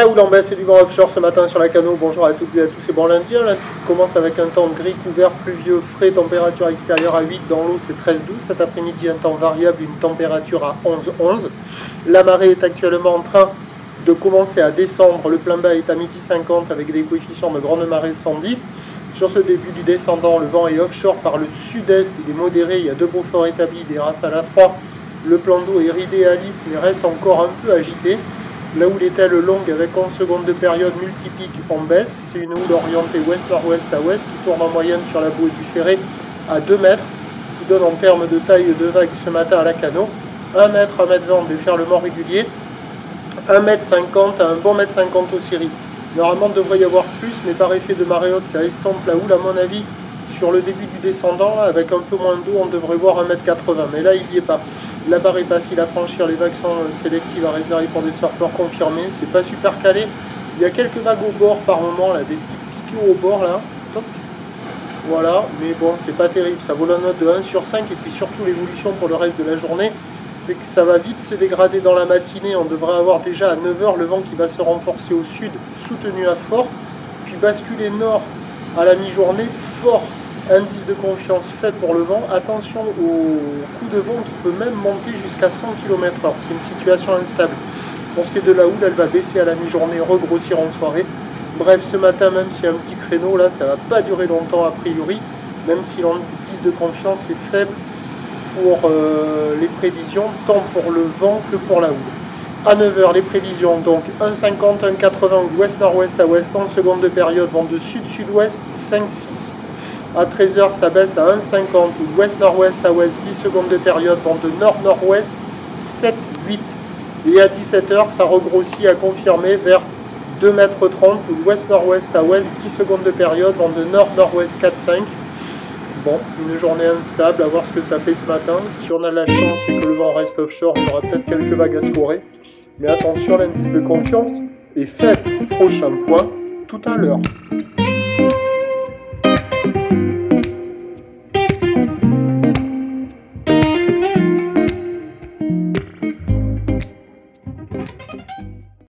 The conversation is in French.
La houle en baisse et du vent offshore ce matin sur la Cano. Bonjour à toutes et à tous, c'est bon lundi. Lundi commence avec un temps gris couvert, pluvieux, frais, température extérieure à 8, dans l'eau c'est 13-12. Cet après-midi un temps variable, une température à 11-11. La marée est actuellement en train de commencer à descendre. Le plein bas est à midi 50 avec des coefficients de grande marée 110. Sur ce début du descendant, le vent est offshore par le sud-est, il est modéré, il y a 2 beaux forts établis, des races à la 3. Le plan d'eau est ridé à lisse mais reste encore un peu agité. La houle est elle longue avec 11 secondes de période multipique en baisse. C'est une houle orientée ouest-nord-ouest à ouest qui tourne en moyenne sur la bouée du Ferré à 2 mètres, ce qui donne en termes de taille de vague ce matin à la Cano 1 mètre, 1 mètre 20 en déferlement régulier, 1 mètre 50 à un bon mètre 50 au Syrie. Normalement il devrait y avoir plus, mais par effet de marée haute ça estompe la houle à mon avis. Sur le début du descendant, là, avec un peu moins d'eau, on devrait voir 1 mètre 80, mais là il n'y est pas. La barre est facile à franchir, les vagues sont sélectives à réserver pour des surfeurs confirmés, c'est pas super calé. Il y a quelques vagues au bord par moment, là, des petits piquets au bord là. Toc. Voilà, mais bon, c'est pas terrible, ça vaut la note de 1 sur 5, et puis surtout l'évolution pour le reste de la journée, c'est que ça va vite se dégrader dans la matinée. On devrait avoir déjà à 9 h le vent qui va se renforcer au sud, soutenu à fort, puis basculer nord à la mi-journée, fort. Indice de confiance faible pour le vent, attention au coup de vent qui peut même monter jusqu'à 100 km/h, c'est une situation instable. Pour ce qui est de la houle, elle va baisser à la mi-journée, regrossir en soirée. Bref, ce matin, même s'il y a un petit créneau, là, ça ne va pas durer longtemps a priori, même si l'indice de confiance est faible pour les prévisions, tant pour le vent que pour la houle. À 9 h, les prévisions, donc 1,50, 1,80 ouest-nord-ouest à ouest, en seconde de période, vent de sud-sud-ouest, 5-6. À 13 h, ça baisse à 1,50 ou ouest-nord-ouest à ouest, 10 secondes de période, vent de nord-nord-ouest, 7-8. Et à 17 h, ça regrossit à confirmer vers 2,30 m ou ouest-nord-ouest à ouest, 10 secondes de période, vent de nord-nord-ouest, 4-5. Bon, une journée instable, à voir ce que ça fait ce matin. Si on a de la chance et que le vent reste offshore, il y aura peut-être quelques vagues à scorer. Mais attention, l'indice de confiance est faible. Prochain point, tout à l'heure.